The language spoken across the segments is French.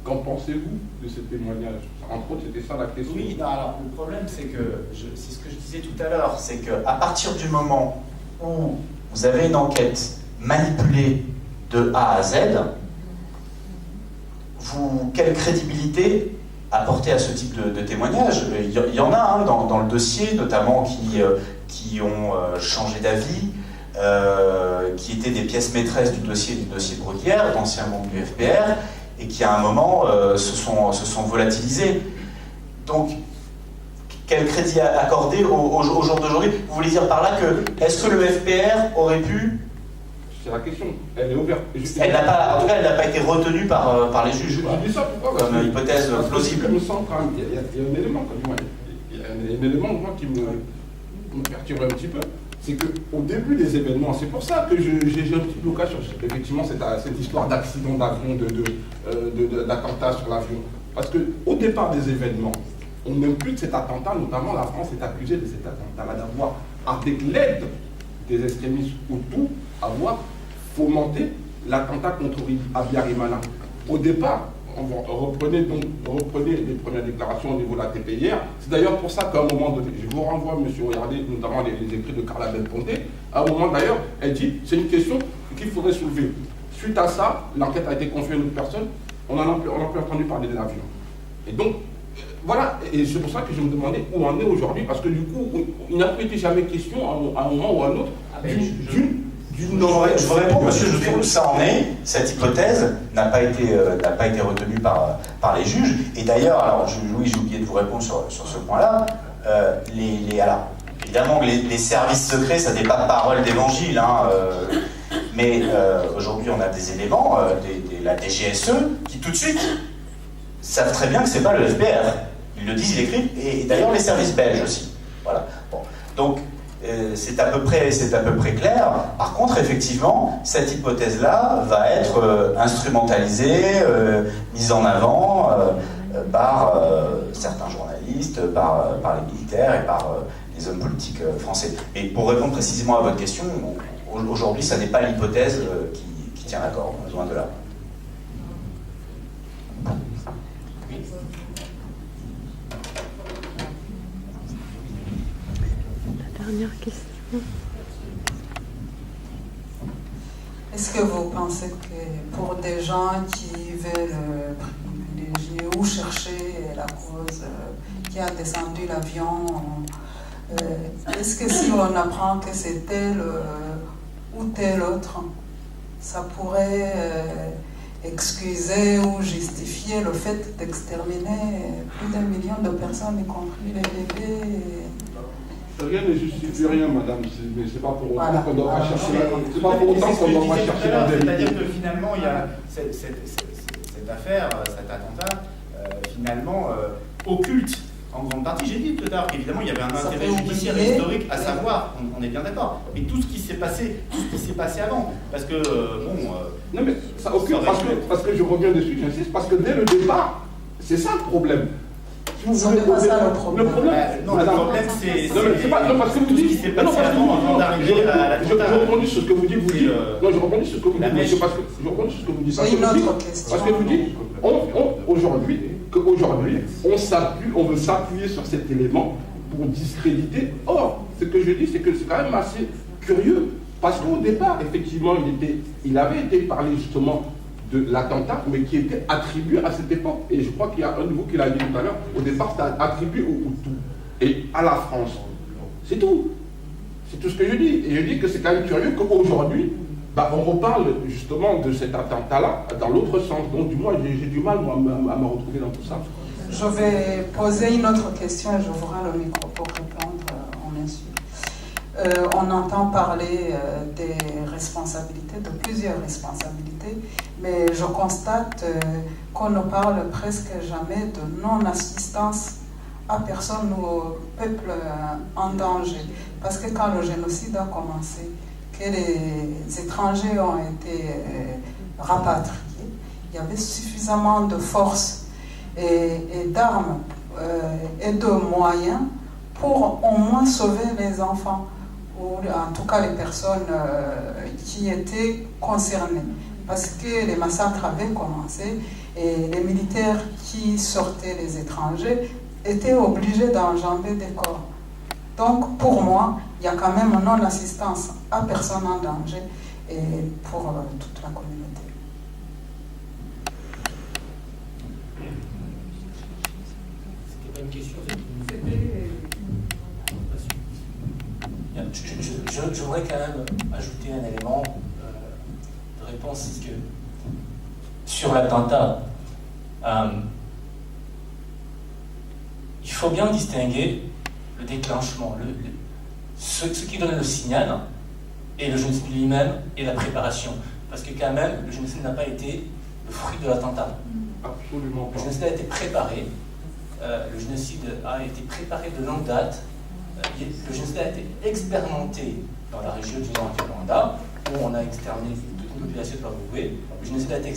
Qu'en pensez-vous de ces témoignages? Entre autres, c'était ça la question. Oui, non, alors le problème, c'est que, c'est ce que je disais tout à l'heure, c'est qu'à partir du moment où vous avez une enquête manipulée de A à Z, quelle crédibilité apporter à ce type de témoignage? Il y en a dans le dossier, notamment qui ont changé d'avis, qui étaient des pièces maîtresses du dossier Bruguière, d'anciens membres du FPR, et qui à un moment se sont volatilisés. Donc, quel crédit accorder au jour d'aujourd'hui? Vous voulez dire par là que, est-ce que le FPR aurait pu... C'est la question, elle est ouverte. En tout cas, elle n'a pas été retenue par les juges. Je dis ça pourquoi? Comme hypothèse plausible. Il me semble quand même qu'il y a un élément, il y a un élément moi, qui me perturbe un petit peu. C'est qu'au début des événements, c'est pour ça que j'ai un petit blocage sur effectivement cette histoire d'accident d'avion, d'attentat sur l'avion. Parce qu'au départ des événements, on n'aime plus de cet attentat, notamment la France est accusée de cet attentat-là, d'avoir, avec l'aide des extrémistes Hutus, avoir fomenté l'attentat contre Abiyarimana. Au départ, reprenez les premières déclarations au niveau de la TPIR. C'est d'ailleurs pour ça qu'à un moment donné, je vous renvoie, monsieur, regardez notamment les écrits de Carla Belponte. À un moment d'ailleurs, elle dit c'est une question qu'il faudrait soulever. Suite à ça, l'enquête a été confiée à une autre personne. On n'a plus entendu parler de l'avion. Et donc, voilà, et c'est pour ça que je me demandais où on est aujourd'hui, parce que du coup, il n'a plus été jamais question à un moment ou à un autre je vous réponds, monsieur, je sais où ça en est. Cette hypothèse n'a pas été retenue par les juges. Et d'ailleurs, alors, oui, j'ai oublié de vous répondre sur ce point-là. Alors, évidemment, les services secrets, ça n'est pas parole d'évangile, mais aujourd'hui, on a des éléments, la DGSE, qui tout de suite savent très bien que ce n'est pas le FPR. Ils le disent, ils l'écrivent, et d'ailleurs les services belges aussi. Voilà. Bon. Donc, c'est à peu près clair. Par contre, effectivement, cette hypothèse-là va être instrumentalisée, mise en avant par certains journalistes, par les militaires et par les hommes politiques français. Et pour répondre précisément à votre question, aujourd'hui, ça n'est pas l'hypothèse qui tient la corde, loin de là. Dernière question. Est-ce que vous pensez que pour des gens qui veulent privilégier ou chercher la cause qui a descendu l'avion, est-ce que si on apprend que c'est tel ou tel autre, ça pourrait excuser ou justifier le fait d'exterminer plus d'1 million de personnes, y compris les bébés? Rien ne justifie rien, madame, mais c'est pas pour autant voilà. qu'on doit chercher la vérité. C'est-à-dire que finalement, il y a cette affaire, cet attentat, finalement, occulte en grande partie. J'ai dit tout à l'heure qu'évidemment, il y avait un intérêt judiciaire et historique à savoir, on est bien d'accord, mais tout ce qui s'est passé avant, parce que, non, mais ça occulte, parce que je reviens dessus, j'insiste, parce que dès le départ, c'est ça le problème. Ce n'est pas ça le problème. Non, le problème, c'est parce que vous tout dites, ce qui s'est passé avant d'arriver à la je rebondis sur ce que vous dites, non, je rebondis sur ce que vous dites, C'est une autre question. Parce que vous dites, aujourd'hui, on veut s'appuyer sur cet élément pour discréditer. Or, ce que je dis, c'est que c'est quand même assez curieux, parce qu'au départ, effectivement, il avait été parlé justement de l'attentat, mais qui était attribué à cette époque. Et je crois qu'il y a un de vous qui l'a dit tout à l'heure, au départ, c'était attribué au Hutu et à la France. C'est tout. C'est tout ce que je dis. Et je dis que c'est quand même curieux qu'aujourd'hui, on reparle justement de cet attentat-là dans l'autre sens. Donc, du moins, j'ai du mal moi, à me retrouver dans tout ça. Je vais poser une autre question et je vous rends le micro pour répondre en insulte. On entend parler des responsabilités, de plusieurs responsabilités, mais je constate qu'on ne parle presque jamais de non-assistance à personne ou au peuple en danger. Parce que quand le génocide a commencé, que les étrangers ont été rapatriés, il y avait suffisamment de force et d'armes et de moyens pour au moins sauver les enfants, ou en tout cas les personnes qui étaient concernées. parce que les massacres avaient commencé et les militaires qui sortaient les étrangers étaient obligés d'enjamber des corps. Donc, pour moi, il y a quand même une non-assistance à personne en danger et pour toute la communauté. C'était pas une question, je voudrais quand même ajouter un élément de réponse, c'est que sur l'attentat, il faut bien distinguer le déclenchement, ce qui donne le signal, et le génocide lui-même et la préparation. Parce que quand même, le génocide n'a pas été le fruit de l'attentat. Absolument pas. Le génocide a été préparé, le génocide a été préparé de longue date, le génocide a été expérimenté dans la région du Rwanda, où on a exterminé toute une population de Baboué. Le génocide a été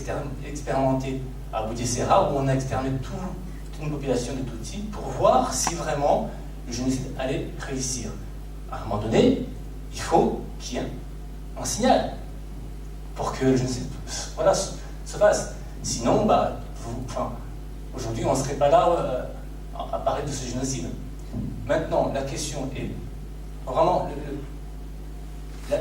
expérimenté à Bugesera, où on a exterminé toute une population de Tutsis, pour voir si vraiment le génocide allait réussir. À un moment donné, il faut qu'il y ait un signal pour que le génocide se passe. Sinon, aujourd'hui, on ne serait pas là à parler de ce génocide. Maintenant, la question est vraiment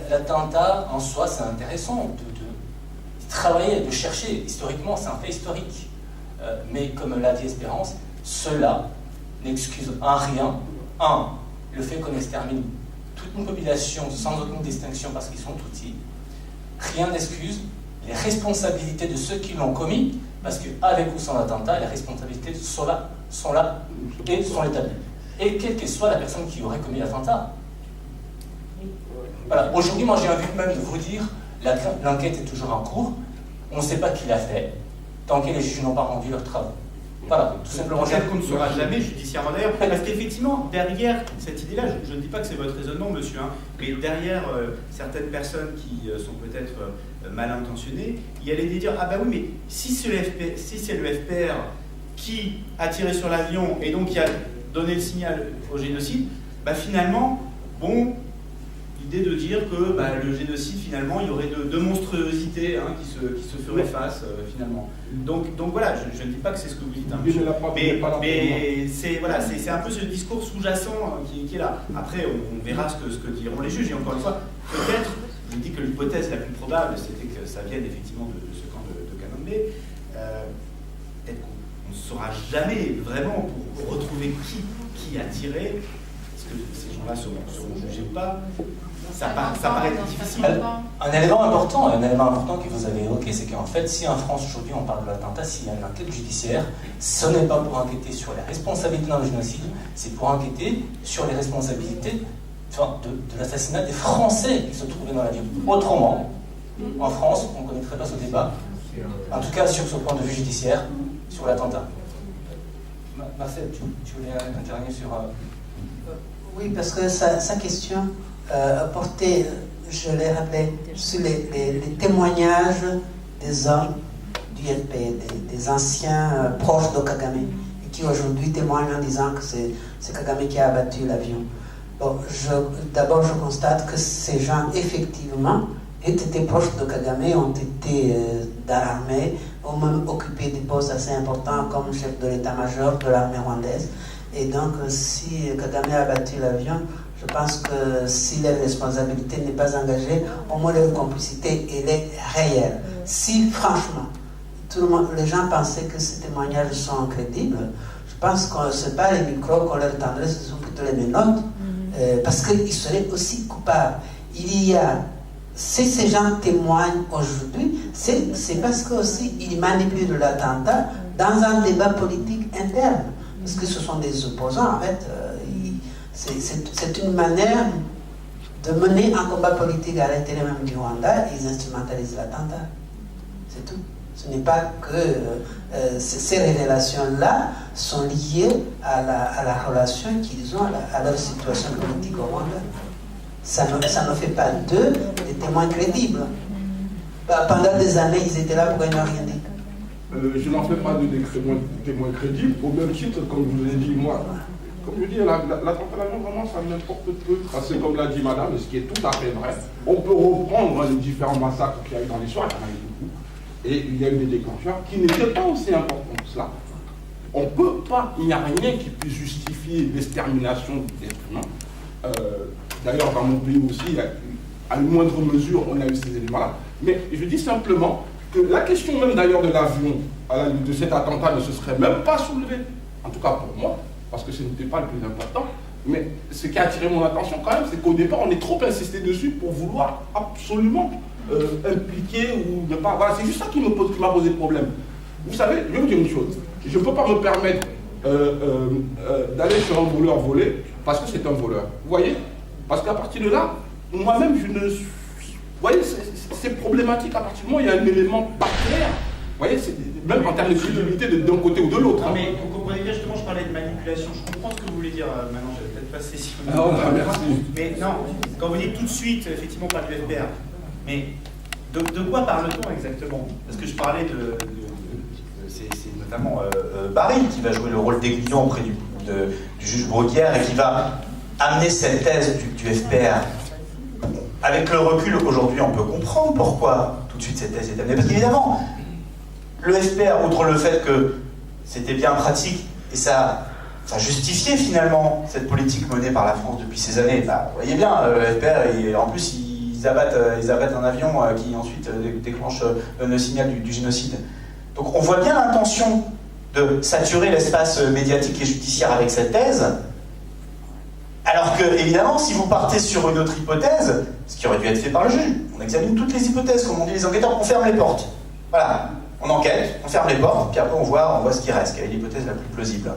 l'attentat en soi, c'est intéressant de travailler, de chercher. Historiquement, c'est un fait historique. Mais comme l'a dit Espérance, cela n'excuse en rien, le fait qu'on extermine toute une population sans aucune distinction parce qu'ils sont Tutsis. Rien n'excuse les responsabilités de ceux qui l'ont commis, parce qu'avec ou sans l'attentat, les responsabilités sont là et sont établies. Et quelle que soit la personne qui aurait commis l'attentat. Voilà. Aujourd'hui, moi j'ai envie même de vous dire, l'enquête est toujours en cours, on ne sait pas qui l'a fait, tant que les juges n'ont pas rendu leur travail. Voilà, tout simplement. Peut-être qu'on ne saura jamais judiciairement d'ailleurs, parce qu'effectivement, derrière cette idée-là, je ne dis pas que c'est votre raisonnement, monsieur, mais derrière certaines personnes qui sont peut-être mal intentionnées, il y a l'idée de dire, ah bah oui, mais si c'est le FPR qui a tiré sur l'avion et donc qui a donné le signal au génocide, bah finalement, bon, l'idée de dire que le génocide, finalement, il y aurait deux monstruosités qui se feraient face, finalement. Donc voilà, je ne dis pas que c'est ce que vous dites, mais c'est un peu ce discours sous-jacent qui est là. Après, on verra ce que diront les juges, et encore une fois, peut-être, je dis que l'hypothèse la plus probable, c'était que ça vienne effectivement de ce camp de Kanambe. Peut-être qu'on ne saura jamais vraiment pour retrouver qui a tiré, est-ce que ces gens-là seront jugés ou pas. Ça paraît difficile. Un élément important que vous avez évoqué, c'est qu'en fait, si en France aujourd'hui on parle de l'attentat, s'il y a une enquête judiciaire, ce n'est pas pour enquêter sur les responsabilités dans le génocide, c'est pour enquêter sur les responsabilités de l'assassinat des Français qui se trouvaient dans l'avion. Autrement, en France, on ne connaîtrait pas ce débat, en tout cas sur ce point de vue judiciaire, sur l'attentat. Marcel, tu voulais intervenir sur... Oui, parce que sa question portait, je l'ai rappelé, sur les témoignages des hommes du NP, des anciens proches de Kagame, et qui aujourd'hui témoignent en disant que c'est Kagame qui a abattu l'avion. Bon, d'abord, je constate que ces gens, effectivement, étaient proches de Kagame, ont été dans l'armée, ont même occupé des postes assez importants comme chef de l'état-major de l'armée rwandaise. Et donc, si Kagame a abattu l'avion, je pense que si la responsabilité n'est pas engagée, au moins la complicité, elle est réelle. Si, franchement, les gens pensaient que ces témoignages sont crédibles, je pense que ce n'est pas les micros qu'on leur tendrait, ce sont plutôt les menottes, parce qu'ils seraient aussi coupables. Si ces gens témoignent aujourd'hui, c'est parce qu'ils manipulent l'attentat dans un débat politique interne. Parce que ce sont des opposants, en fait. C'est une manière de mener un combat politique à l'intérieur même du Rwanda. Ils instrumentalisent l'attentat. C'est tout. Ce n'est pas que ces révélations-là sont liées à la relation qu'ils ont, à leur situation politique au Rwanda. Ça ne fait pas d'eux des témoins crédibles. Pendant des années, ils étaient là, pourquoi ils n'ont rien dit? Je n'en fais pas de témoins crédibles, au même titre, comme je vous ai dit, moi. Comme je dis, l'attentat à l'avion, vraiment, ça n'importe peu. C'est comme l'a dit madame, ce qui est tout à fait vrai. On peut reprendre les différents massacres qu'il y a eu dans l'histoire, il y en a eu beaucoup. Et il y a eu des déclencheurs qui n'étaient pas aussi importants que cela. On ne peut pas, il n'y a rien qui puisse justifier l'extermination d'êtres humains. D'ailleurs, dans mon pays aussi, à une moindre mesure, on a eu ces éléments-là. Mais je dis simplement que la question même d'ailleurs de l'avion, de cet attentat, ne se serait même pas soulevée. En tout cas pour moi, parce que ce n'était pas le plus important. Mais ce qui a attiré mon attention quand même, c'est qu'au départ, on est trop insisté dessus pour vouloir absolument impliquer ou ne pas... Voilà, c'est juste ça qui m'a posé problème. Vous savez, je vais vous dire une chose. Je ne peux pas me permettre d'aller sur un voleur voler parce que c'est un voleur. Vous voyez? Parce qu'à partir de là, moi-même, je ne... Vous voyez, c'est problématique à partir du moment où il y a un élément pas clair. Vous voyez, même en termes de crédibilité d'un côté ou de l'autre. Non, mais vous comprenez bien, justement, je parlais de manipulation. Je comprends ce que vous voulez dire. Maintenant, je vais peut-être passer si vous merci. Mais non, quand vous dites tout de suite, effectivement, pas du FPR, mais de quoi parle-t-on exactement? Parce que je parlais c'est notamment Barry qui va jouer le rôle d'aiguillon auprès du juge Bruguière et qui va amener cette thèse du FPR. Avec le recul, aujourd'hui, on peut comprendre pourquoi tout de suite cette thèse est amenée. Parce qu'évidemment, le FPR, outre le fait que c'était bien pratique et ça justifiait finalement cette politique menée par la France depuis ces années. Bah, vous voyez bien, le FPR, en plus, ils abattent un avion qui ensuite déclenche le signal du génocide. Donc on voit bien l'intention de saturer l'espace médiatique et judiciaire avec cette thèse, alors que, évidemment, si vous partez sur une autre hypothèse, ce qui aurait dû être fait par le juge, on examine toutes les hypothèses, comme on dit les enquêteurs, on ferme les portes. Voilà, on enquête, on ferme les portes, puis après on voit ce qui reste, quelle est l'hypothèse la plus plausible.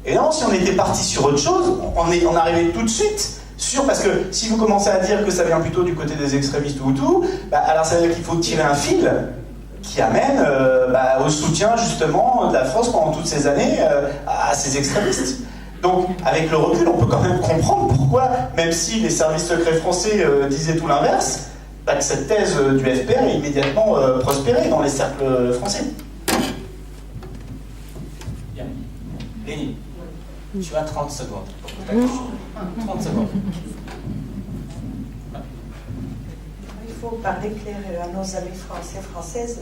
Et non, si on était parti sur autre chose, on arrivait tout de suite sur, parce que si vous commencez à dire que ça vient plutôt du côté des extrémistes ou tout, bah, alors ça veut dire qu'il faut tirer un fil qui amène au soutien justement de la France pendant toutes ces années à ces extrémistes. Donc, avec le recul, on peut quand même comprendre pourquoi, même si les services secrets français disaient tout l'inverse, que cette thèse du FPR est immédiatement prospérée dans les cercles français. Bien. Lénie, tu as 30 secondes. 30 secondes. Il faut parler clair à nos amis français, françaises.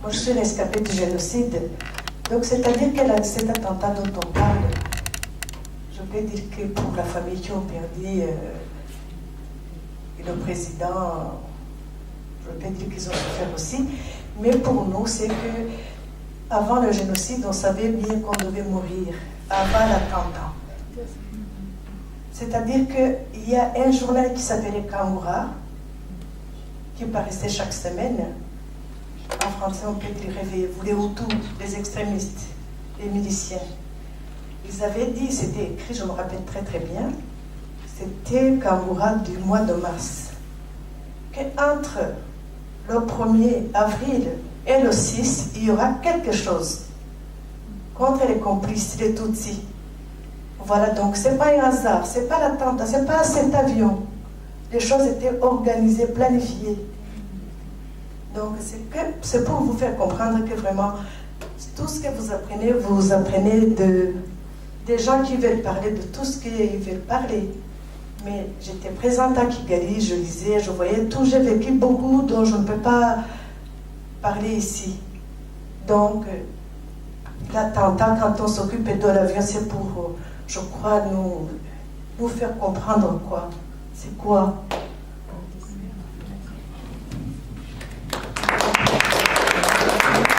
Moi, je suis rescapée du génocide. Donc, c'est-à-dire que cet attentat dont on parle, je peux dire que pour la famille qui ont perdu le président, je peux dire qu'ils ont souffert aussi. Mais pour nous, c'est que avant le génocide, on savait bien qu'on devait mourir avant l'attentat. C'est-à-dire qu'il y a un journal qui s'appelait Kangoura, qui paraissait chaque semaine. En français, on peut dire Réveillez-vous, les Hutus, les extrémistes, les miliciens. Ils avaient dit, c'était écrit, je me rappelle très très bien, c'était Kangoura du mois de mars, qu'entre le 1er avril et le 6, il y aura quelque chose contre les complices, les Tutsis. Voilà, donc c'est pas un hasard, c'est pas l'attentat, c'est pas cet avion. Les choses étaient organisées, planifiées. Donc c'est pour vous faire comprendre que vraiment, tout ce que vous apprenez des gens qui veulent parler de tout ce qu'ils veulent parler. Mais j'étais présente à Kigali, je lisais, je voyais tout, j'ai vécu beaucoup dont je ne peux pas parler ici. Donc, l'attentat, quand on s'occupe de l'avion, c'est pour, je crois, nous faire comprendre quoi. C'est quoi?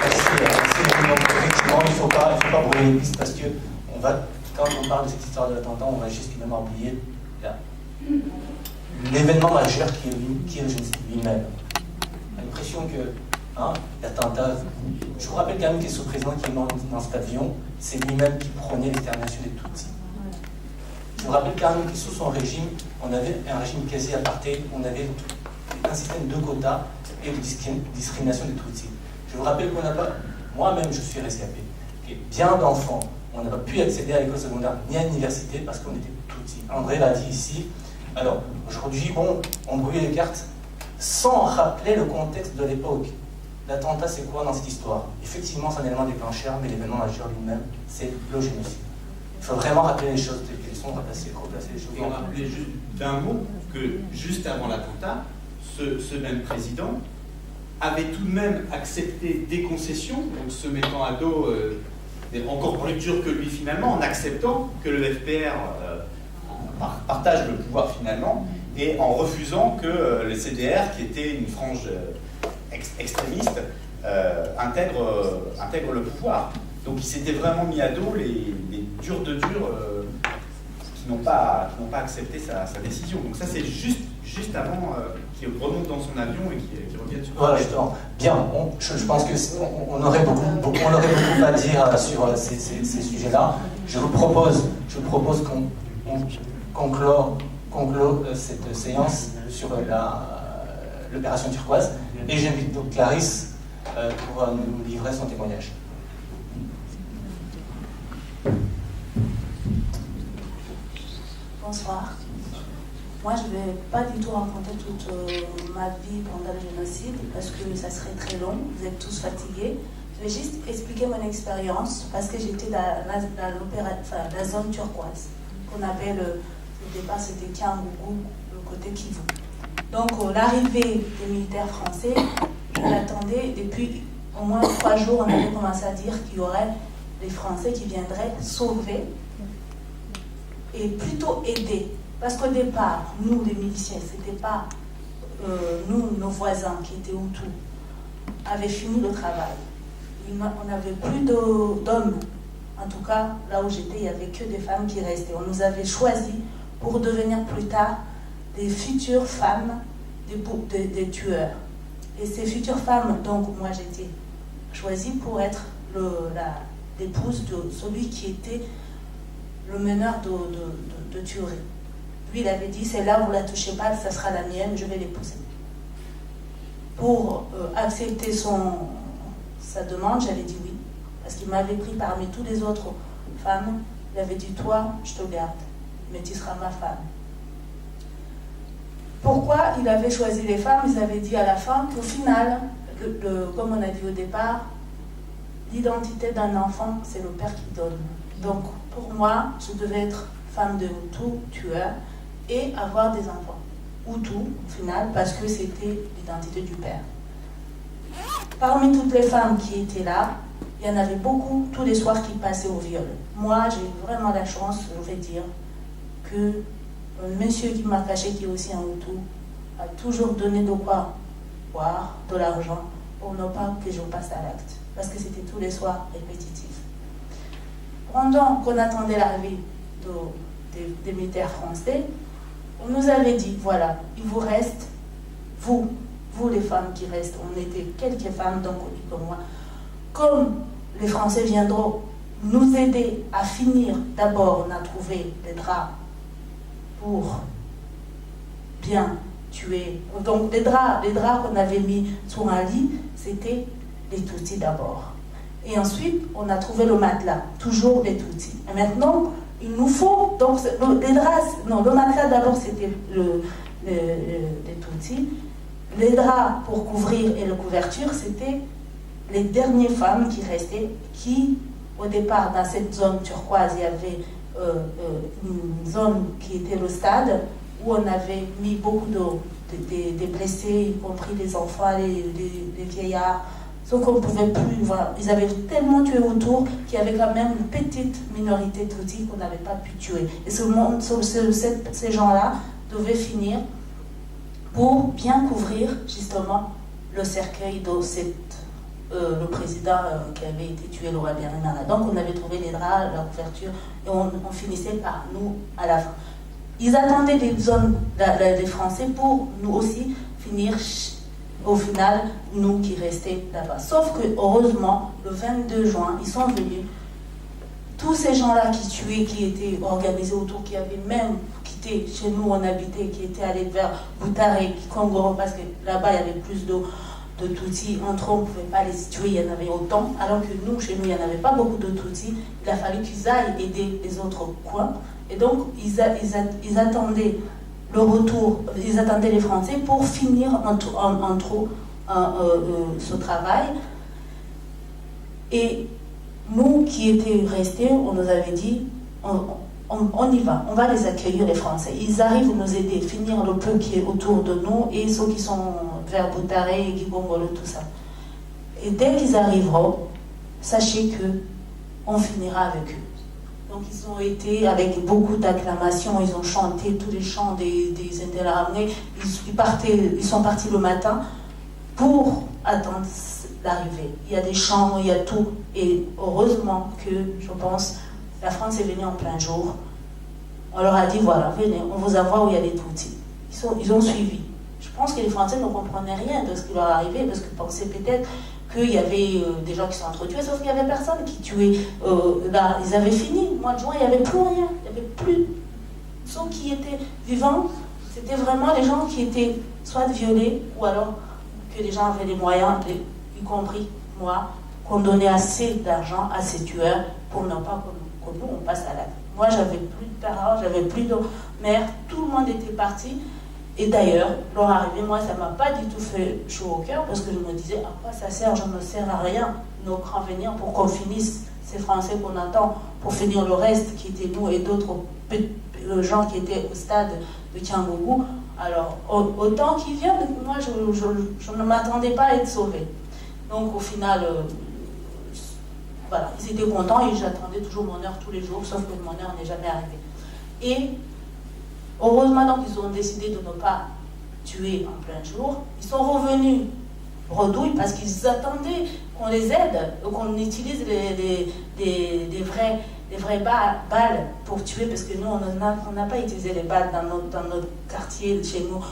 Effectivement, il ne faut pas brûler les pistes parce que quand on parle de cette histoire de l'attentat, on va juste même oublier l'événement majeur qui est le génocide lui-même. On a l'impression que l'attentat, je vous rappelle quand même que ce président qui est mort dans cet avion, c'est lui-même qui prônait l'extermination des Tutsis. Je vous rappelle quand même que sous son régime, on avait un régime quasi apartheid, on avait un système de quotas et de discrimination des Tutsis. Je vous rappelle qu'on n'a pas, moi-même je suis rescapé, bien d'enfants, on n'a pas pu accéder à l'école secondaire ni à l'université parce qu'on était Tutsis. André l'a dit ici. Alors, aujourd'hui, on brûle les cartes sans rappeler le contexte de l'époque. L'attentat, c'est quoi dans cette histoire? Effectivement, c'est un élément déclencheur, mais l'événement majeur lui-même, c'est le génocide. Il faut vraiment rappeler les choses telles qu'elles sont, replacer les choses. Et rappeler juste d'un mot que juste avant l'attentat, ce même président avait tout de même accepté des concessions, donc se mettant à dos encore plus dur que lui finalement, en acceptant que le FPR partage le pouvoir finalement, et en refusant que le CDR, qui était une frange extrémiste, intègre le pouvoir. Donc il s'était vraiment mis à dos les durs de durs qui n'ont pas accepté sa décision. Donc ça c'est juste avant qu'il remonte dans son avion et qu'il revienne sur... Voilà, justement. Bien, je pense qu'on aurait beaucoup à dire sur ces sujets-là. Je vous propose qu'on clôt cette séance sur l'opération turquoise. Et j'invite donc Clarisse pour nous livrer son témoignage. Bonsoir. Moi, je ne vais pas du tout raconter toute ma vie pendant le génocide parce que ça serait très long. Vous êtes tous fatigués. Je vais juste expliquer mon expérience parce que j'étais dans la zone turquoise qu'on appelle, au départ, c'était Kiangougou, le côté Kivu. Donc, l'arrivée des militaires français, je l'attendais depuis au moins 3 jours. On avait commencé à dire qu'il y aurait des Français qui viendraient sauver et plutôt aider. Parce qu'au départ, nous, les miliciens, ce n'était pas nous, nos voisins qui étaient Hutus, avaient fini le travail. On n'avait plus d'hommes. En tout cas, là où j'étais, il n'y avait que des femmes qui restaient. On nous avait choisis pour devenir plus tard des futures femmes des tueurs. Et ces futures femmes, donc moi j'étais choisie pour être l'épouse de celui qui était le meneur de tuerie. Lui, il avait dit, c'est là, vous ne la touchez pas, ça sera la mienne, je vais l'épouser. Pour accepter sa demande, j'avais dit oui. Parce qu'il m'avait pris parmi toutes les autres femmes. Il avait dit, toi, je te garde, mais tu seras ma femme. Pourquoi il avait choisi les femmes? Ils avaient dit à la fin qu'au final, comme on a dit au départ, l'identité d'un enfant, c'est le père qui donne. Donc, pour moi, je devais être femme de Hutu, tueur, et avoir des enfants. Hutu, au final, parce que c'était l'identité du père. Parmi toutes les femmes qui étaient là, il y en avait beaucoup tous les soirs qui passaient au viol. Moi, j'ai eu vraiment la chance, je vais dire, que un monsieur qui m'a caché, qui est aussi un Hutu, a toujours donné de quoi boire, de l'argent, pour ne pas que je passe à l'acte. Parce que c'était tous les soirs répétitif. Pendant qu'on attendait l'arrivée des militaires français, on nous avait dit, voilà, il vous reste, vous les femmes qui restent, on était quelques femmes, donc comme moi, comme les Français viendront nous aider à finir, d'abord on a trouvé des draps pour bien tuer. Donc les draps qu'on avait mis sur un lit, c'était les Tutsis d'abord. Et ensuite, on a trouvé le matelas, toujours les Tutsis. Et maintenant, il nous faut, donc les draps, non, le matelas d'abord c'était les Tutsis. Les draps pour couvrir et la couverture, c'était les dernières femmes qui restaient, qui, au départ, dans cette zone turquoise, il y avait une zone qui était le stade, où on avait mis beaucoup des blessés, y compris les enfants, les vieillards, sauf qu'on ne pouvait plus, voilà. Ils avaient tellement tué autour qu'il y avait quand même une petite minorité Tutsi qu'on n'avait pas pu tuer. Et ces gens-là devaient finir pour bien couvrir justement le cercueil de le président qui avait été tué, le roi Bernard. Donc on avait trouvé les draps, la couverture, et on finissait par nous à la fin. Ils attendaient des zones des Français pour nous aussi finir, au final, nous qui restaient là-bas. Sauf que, heureusement, le 22 juin, ils sont venus. Tous ces gens-là qui tuaient, qui étaient organisés autour, qui avaient même quitté chez nous, on habitait, qui étaient allés vers Butare, Kongoro, parce que là-bas, il y avait plus de Tutsis. Entre eux, on ne pouvait pas les tuer, il y en avait autant. Alors que nous, chez nous, il n'y en avait pas beaucoup de Tutsis. Il a fallu qu'ils aillent aider les autres coins. Et donc, ils attendaient le retour, ils attendaient les Français pour finir entre ce travail. Et nous qui étions restés, on nous avait dit, on y va, on va les accueillir, les Français. Ils arrivent à nous aider, finir le peu qui est autour de nous et ceux qui sont vers Boutaré, Guigongolo, tout ça. Et dès qu'ils arriveront, sachez que on finira avec eux. Donc ils ont été avec beaucoup d'acclamations, ils ont chanté tous les chants des Interahamwe. Ils sont partis le matin pour attendre l'arrivée. Il y a des chants, il y a tout. Et heureusement que, je pense, la France est venue en plein jour. On leur a dit, voilà, venez, on vous envoie où il y a des Tutsis. Ils ont suivi. Je pense que les Français ne comprenaient rien de ce qui leur arrivait, parce qu'ils pensaient peut-être qu'il y avait des gens qui sont entretués, sauf qu'il n'y avait personne qui tuait. Là, ils avaient fini. Au mois de juin, il n'y avait plus rien. Il n'y avait plus. Ceux qui étaient vivants, c'était vraiment les gens qui étaient soit violés, ou alors que les gens avaient les moyens, y compris moi, qu'on donnait assez d'argent à ces tueurs pour ne pas que nous, on passe à l'acte. Moi, j'avais plus de parents, j'avais plus de mère, tout le monde était parti. Et d'ailleurs, leur arrivée, moi, ça ne m'a pas du tout fait chaud au cœur, parce que je me disais, à quoi ça sert? Je ne me sers à rien. Nos grands venir pour qu'on finisse ces Français qu'on attend, pour finir le reste qui était nous et d'autres gens qui étaient au stade de Tiangougou. Alors, autant qu'ils viennent, moi, je ne m'attendais pas à être sauvée. Donc, au final, voilà, ils étaient contents et j'attendais toujours mon heure tous les jours, sauf que mon heure n'est jamais arrivée. Et heureusement, donc, ils ont décidé de ne pas tuer en plein jour. Ils sont revenus bredouilles parce qu'ils attendaient qu'on les aide, qu'on utilise des vraies balles pour tuer, parce que nous, on n'a pas utilisé les balles dans notre quartier, chez nous.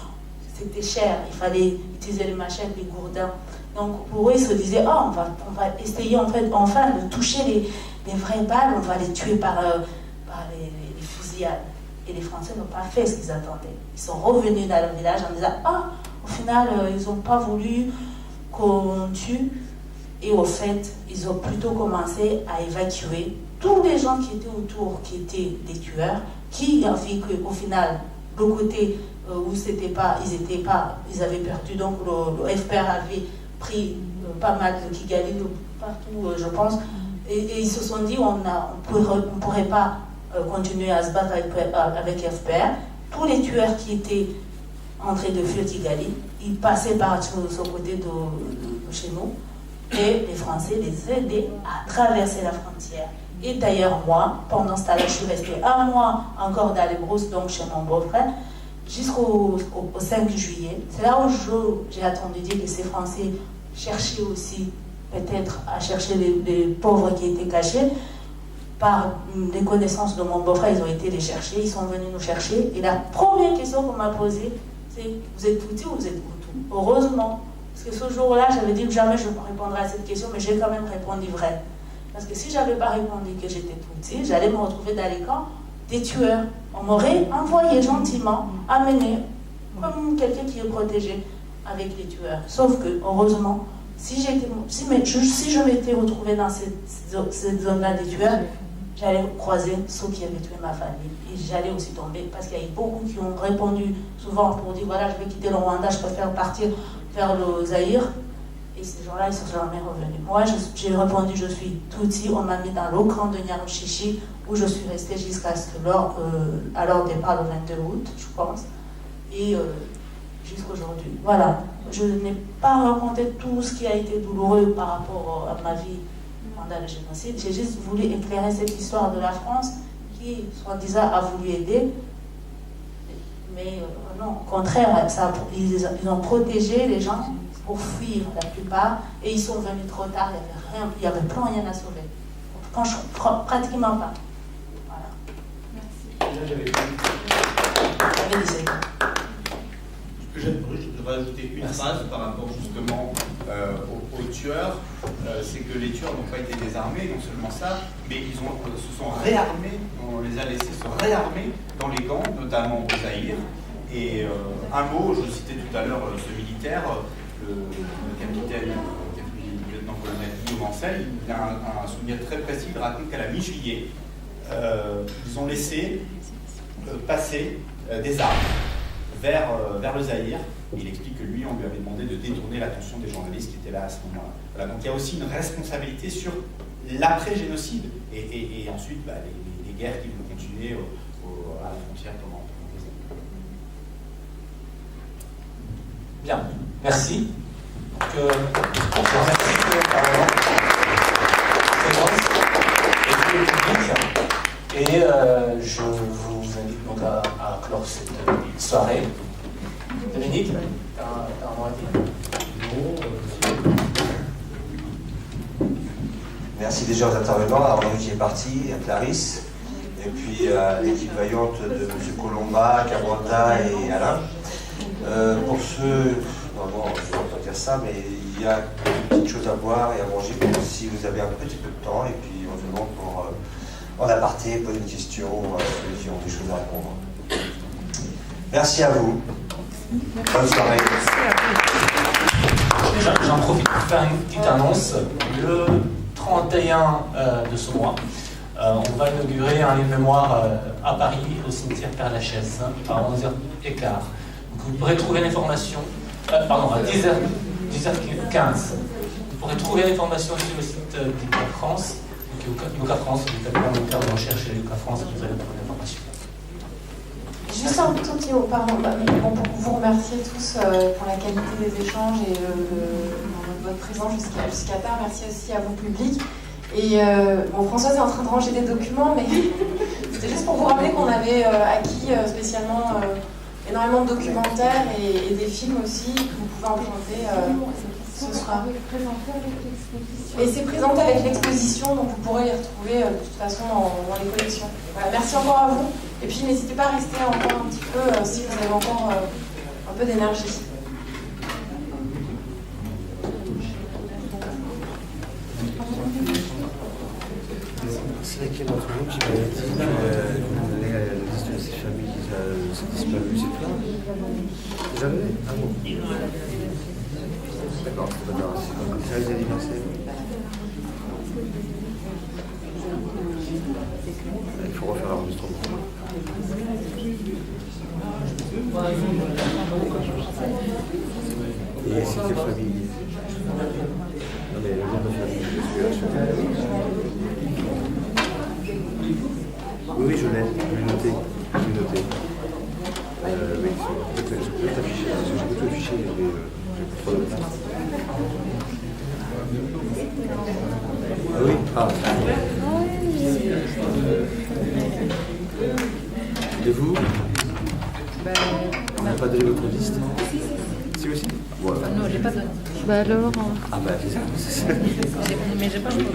C'était cher, il fallait utiliser les machettes, les gourdins. Donc pour eux, ils se disaient, oh, on va essayer enfin de toucher les vraies balles, on va les tuer par les fusillades. Et les Français n'ont pas fait ce qu'ils attendaient. Ils sont revenus dans le village en disant, ah, au final, ils n'ont pas voulu qu'on tue. Et au fait, ils ont plutôt commencé à évacuer tous les gens qui étaient autour, qui étaient des tueurs, qui ont vu qu'au final, le côté où ils avaient perdu, donc le FPR avait pris pas mal de Kigali, partout, je pense, et ils se sont dit, on ne pourrait pas continuer à se battre avec FPR. Tous les tueurs qui étaient en train de fuir Kigali, ils passaient par ce côté de chez nous, et les Français les aidaient à traverser la frontière. Et d'ailleurs, moi, pendant ce temps-là, je suis restée un mois encore dans les brousses, donc chez mon beau-frère, jusqu'au 5 juillet. C'est là où j'ai attendu dire que ces Français cherchaient aussi, peut-être, à chercher les pauvres qui étaient cachés. Par les connaissances de mon beau-frère, ils ont été les chercher, ils sont venus nous chercher. Et la première question qu'on m'a posée, c'est, vous êtes Tutsi ou vous êtes Hutu? Heureusement, parce que ce jour-là, j'avais dit que jamais je répondrais à cette question, mais j'ai quand même répondu vrai. Parce que si je n'avais pas répondu que j'étais Tutsi, j'allais me retrouver dans les camps des tueurs. On m'aurait envoyé gentiment, amené, comme quelqu'un qui est protégé avec les tueurs. Sauf que, heureusement, si je m'étais retrouvée dans cette zone-là des tueurs, j'allais croiser ceux qui avaient tué ma famille. Et j'allais aussi tomber, parce qu'il y a eu beaucoup qui ont répondu souvent pour dire, voilà, je vais quitter le Rwanda, je préfère partir vers le Zaïre. Et ces gens-là, ils ne sont jamais revenus. Moi, j'ai répondu, je suis Tutsi. On m'a mis dans le camp de Nyarushishi, où je suis restée jusqu'à ce que à leur départ le 22 août, je pense. Et jusqu'aujourd'hui. Voilà. Je n'ai pas raconté tout ce qui a été douloureux par rapport à ma vie pendant le génocide. J'ai juste voulu éclairer cette histoire de la France qui, soi-disant, a voulu aider. Mais non, au contraire, ils ont protégé les gens pour fuir la plupart, et ils sont venus trop tard, il n'y avait plus rien à sauver. Pratiquement pas. Voilà. Merci. Je voudrais ajouter une phrase par rapport justement aux tueurs. C'est que les tueurs n'ont pas été désarmés, non seulement ça, mais ils se sont réarmés, on les a laissés se réarmer dans les camps, notamment au Zaïre. Et un mot, je citais tout à l'heure ce militaire, le capitaine, le lieutenant-colonel Guillaume Ancel, il a un souvenir très précis, il raconte qu'à la mi-juillet, ils ont laissé passer des armes vers le Zaïre. Il explique que lui, on lui avait demandé de détourner l'attention des journalistes qui étaient là à ce moment-là. Voilà, donc il y a aussi une responsabilité sur l'après-génocide. Et ensuite, les guerres qui vont continuer à la frontière pendant des années. Bien, merci. Donc, je vous remercie pour la présence et tout le public. Et je vous invite donc à clore cette soirée. Dominique, tu as un mot à dire? Merci déjà aux intervenants, à Arnaud qui est parti, à Clarisse, et puis à l'équipe vaillante de M. Colomba, Camanda et Alain. Pour ceux, normalement je ne vais pas dire ça, mais il y a des petites choses à boire et à manger si vous avez un petit peu de temps, et puis éventuellement pour en aparté, poser une question, ceux qui ont des choses à répondre. Merci à vous. Bonne soirée. J'en profite pour faire une petite annonce. Le 31 de ce mois, on va inaugurer un lieu de mémoire à Paris, au cimetière Père-Lachaise, à 11h15. Donc vous pourrez trouver l'information, à 10h15. Vous pourrez trouver l'information sur le site d'Uka France. Uka France, vous tapez dans le moteur de recherche et Uka France, vous allez trouver l'information. Juste un tout petit mot, pardon, pour vous remercier tous pour la qualité des échanges et votre présence jusqu'à tard. Merci aussi à vous, public. Et bon, Françoise est en train de ranger des documents, mais c'était juste pour vous rappeler qu'on avait acquis spécialement énormément de documentaires et des films aussi que vous pouvez emprunter ce soir. Et c'est présenté avec l'exposition, donc vous pourrez les retrouver de toute façon dans les collections. Voilà, merci encore à vous. Et puis n'hésitez pas à rester encore un petit peu si vous avez encore un peu d'énergie. C'est vrai qu'il y a d'entre vous qui m'avait dit que la liste de ces familles sont disparues, c'est plein. Jamais? Ah bon? D'accord, c'est pas grave, c'est comme ça les anniversaires. Il faut refaire l'enregistrement. Et c'est quelle famille? Non mais le nom de famille, je suis oui, je l'ai noté. Oui, je peux t'afficher, parce que j'ai beaucoup affiché, mais j'ai trop de temps. Ah oui? Ah. Et vous? On n'a pas donné votre liste? Si aussi? Voilà. Non, j'ai pas donné. Bah alors. Ah bah c'est ça. Mais j'ai pas donné.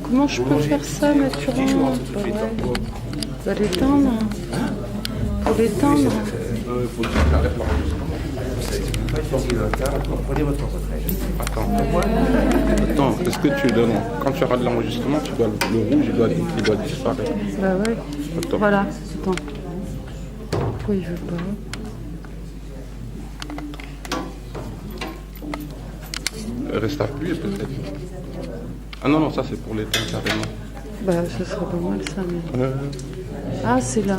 Comment je peux faire ça naturellement? Vous allez l'éteindre? Pour l'éteindre? Il faut que tu arrêtes l'enregistrement. Prenez votre temps, Attends, est-ce que tu donnes... Quand tu auras de l'enregistrement, le rouge, il doit disparaître. Bah ouais. Attends. Voilà, attends. Pourquoi il veut pas? Reste appuyé peut-être. Ah non, ça c'est pour l'éteindre carrément. Bah ce serait pas mal ça, mais... Ah, c'est là.